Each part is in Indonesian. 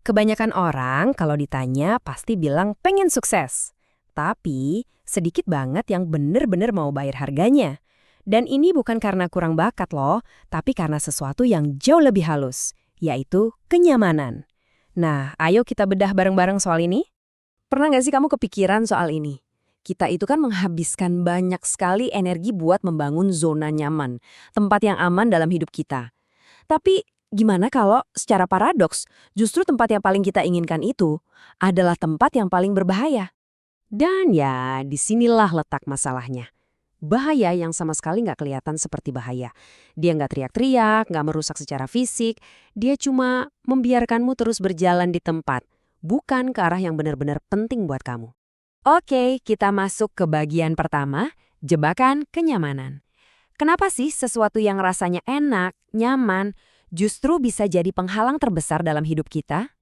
Kebanyakan orang kalau ditanya pasti bilang pengen sukses. Tapi sedikit banget yang bener-bener mau bayar harganya. Dan ini bukan karena kurang bakat loh, tapi karena sesuatu yang jauh lebih halus, yaitu kenyamanan. Nah, ayo kita bedah bareng-bareng soal ini. Pernah nggak sih kamu kepikiran soal ini? Kita itu kan menghabiskan banyak sekali energi buat membangun zona nyaman, tempat yang aman dalam hidup kita. Tapi gimana kalau secara paradoks, justru tempat yang paling kita inginkan itu adalah tempat yang paling berbahaya? Dan ya, disinilah letak masalahnya. Bahaya yang sama sekali nggak kelihatan seperti bahaya. Dia nggak teriak-teriak, nggak merusak secara fisik, dia cuma membiarkanmu terus berjalan di tempat, bukan ke arah yang benar-benar penting buat kamu. Oke, kita masuk ke bagian pertama, jebakan kenyamanan. Kenapa sih sesuatu yang rasanya enak, nyaman, justru bisa jadi penghalang terbesar dalam hidup kita?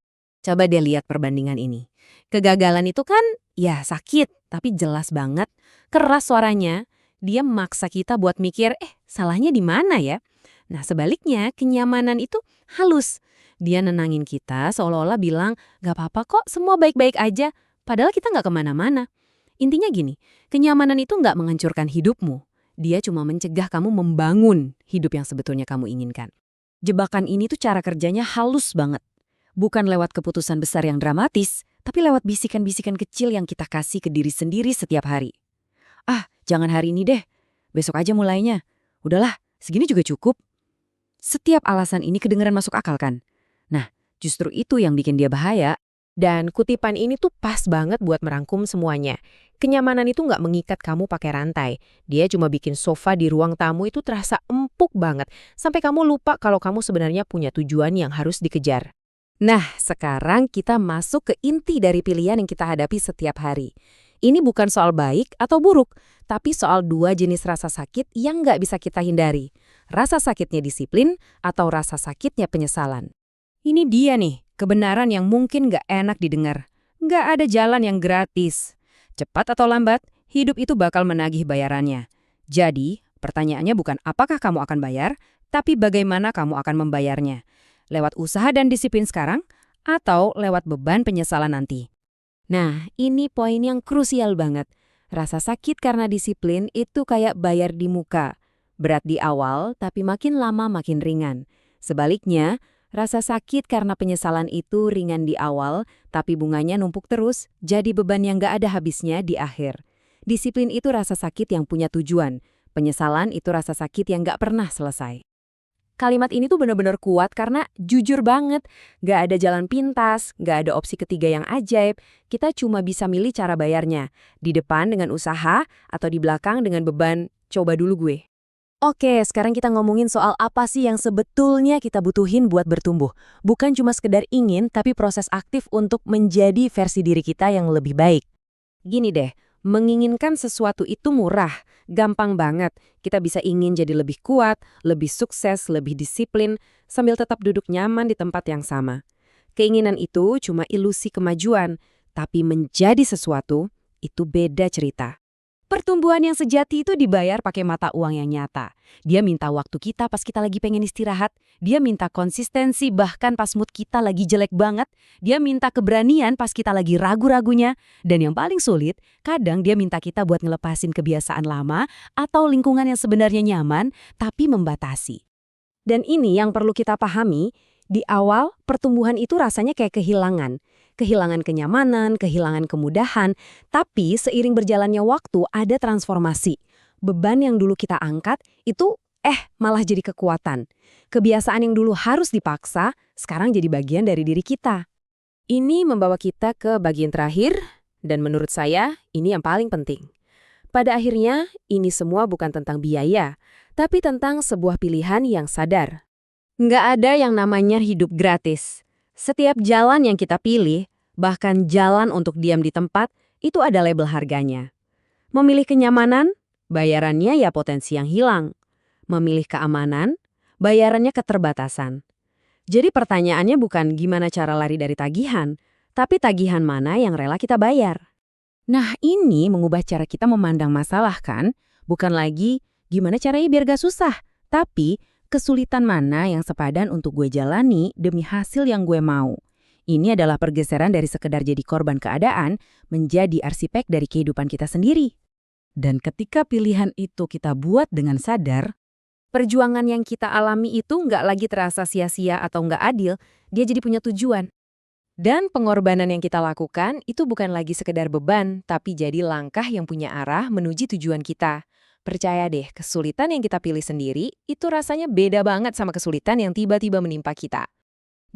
Coba deh lihat perbandingan ini. Kegagalan itu kan, ya sakit, tapi jelas banget, keras suaranya. Dia memaksa kita buat mikir, salahnya di mana ya? Nah sebaliknya, kenyamanan itu halus. Dia nenangin kita seolah-olah bilang, gak apa-apa kok, semua baik-baik aja. Padahal kita nggak kemana-mana. Intinya gini, kenyamanan itu nggak menghancurkan hidupmu. Dia cuma mencegah kamu membangun hidup yang sebetulnya kamu inginkan. Jebakan ini tuh cara kerjanya halus banget. Bukan lewat keputusan besar yang dramatis, tapi lewat bisikan-bisikan kecil yang kita kasih ke diri sendiri setiap hari. Ah, jangan hari ini deh. Besok aja mulainya. Udahlah, segini juga cukup. Setiap alasan ini kedengeran masuk akal kan? Nah, justru itu yang bikin dia bahaya. Dan kutipan ini tuh pas banget buat merangkum semuanya. Kenyamanan itu nggak mengikat kamu pakai rantai. Dia cuma bikin sofa di ruang tamu itu terasa empuk banget. Sampai kamu lupa kalau kamu sebenarnya punya tujuan yang harus dikejar. Nah, sekarang kita masuk ke inti dari pilihan yang kita hadapi setiap hari. Ini bukan soal baik atau buruk, tapi soal dua jenis rasa sakit yang nggak bisa kita hindari. Rasa sakitnya disiplin atau rasa sakitnya penyesalan. Ini dia nih, kebenaran yang mungkin nggak enak didengar. Nggak ada jalan yang gratis. Cepat atau lambat, hidup itu bakal menagih bayarannya. Jadi, pertanyaannya bukan apakah kamu akan bayar, tapi bagaimana kamu akan membayarnya. Lewat usaha dan disiplin sekarang, atau lewat beban penyesalan nanti. Nah, ini poin yang krusial banget. Rasa sakit karena disiplin itu kayak bayar di muka. Berat di awal, tapi makin lama makin ringan. Sebaliknya, rasa sakit karena penyesalan itu ringan di awal, tapi bunganya numpuk terus, jadi beban yang gak ada habisnya di akhir. Disiplin itu rasa sakit yang punya tujuan. Penyesalan itu rasa sakit yang gak pernah selesai. Kalimat ini tuh benar-benar kuat karena jujur banget. Gak ada jalan pintas, gak ada opsi ketiga yang ajaib. Kita cuma bisa milih cara bayarnya. Di depan dengan usaha, atau di belakang dengan beban, coba dulu gue. Oke, sekarang kita ngomongin soal apa sih yang sebetulnya kita butuhin buat bertumbuh. Bukan cuma sekedar ingin, tapi proses aktif untuk menjadi versi diri kita yang lebih baik. Gini deh, menginginkan sesuatu itu murah, gampang banget. Kita bisa ingin jadi lebih kuat, lebih sukses, lebih disiplin, sambil tetap duduk nyaman di tempat yang sama. Keinginan itu cuma ilusi kemajuan, tapi menjadi sesuatu, itu beda cerita. Pertumbuhan yang sejati itu dibayar pakai mata uang yang nyata. Dia minta waktu kita pas kita lagi pengen istirahat. Dia minta konsistensi bahkan pas mood kita lagi jelek banget. Dia minta keberanian pas kita lagi ragu-ragunya. Dan yang paling sulit, kadang dia minta kita buat ngelepasin kebiasaan lama atau lingkungan yang sebenarnya nyaman tapi membatasi. Dan ini yang perlu kita pahami, di awal pertumbuhan itu rasanya kayak kehilangan. Kehilangan kenyamanan, kehilangan kemudahan, tapi seiring berjalannya waktu ada transformasi. Beban yang dulu kita angkat itu malah jadi kekuatan. Kebiasaan yang dulu harus dipaksa, sekarang jadi bagian dari diri kita. Ini membawa kita ke bagian terakhir, dan menurut saya ini yang paling penting. Pada akhirnya, ini semua bukan tentang biaya, tapi tentang sebuah pilihan yang sadar. Nggak ada yang namanya hidup gratis. Setiap jalan yang kita pilih, bahkan jalan untuk diam di tempat, itu ada label harganya. Memilih kenyamanan, bayarannya ya potensi yang hilang. Memilih keamanan, bayarannya keterbatasan. Jadi pertanyaannya bukan gimana cara lari dari tagihan, tapi tagihan mana yang rela kita bayar. Nah ini mengubah cara kita memandang masalah kan? Bukan lagi gimana caranya biar gak susah, tapi kesulitan mana yang sepadan untuk gue jalani demi hasil yang gue mau. Ini adalah pergeseran dari sekedar jadi korban keadaan menjadi arsitek dari kehidupan kita sendiri. Dan ketika pilihan itu kita buat dengan sadar, Perjuangan yang kita alami itu nggak lagi terasa sia-sia atau nggak adil, dia jadi punya tujuan. Dan pengorbanan yang kita lakukan itu bukan lagi sekedar beban, tapi jadi langkah yang punya arah menuju tujuan kita. Percaya deh, kesulitan yang kita pilih sendiri itu rasanya beda banget sama kesulitan yang tiba-tiba menimpa kita.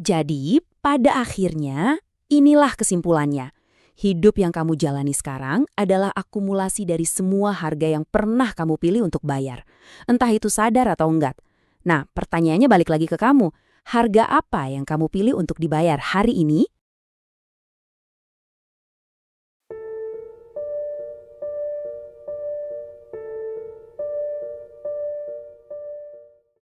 jadi pada akhirnya inilah kesimpulannya. Hidup yang kamu jalani sekarang adalah akumulasi dari semua harga yang pernah kamu pilih untuk bayar. Entah itu sadar atau enggak. Nah, pertanyaannya balik lagi ke kamu. Harga apa yang kamu pilih untuk dibayar hari ini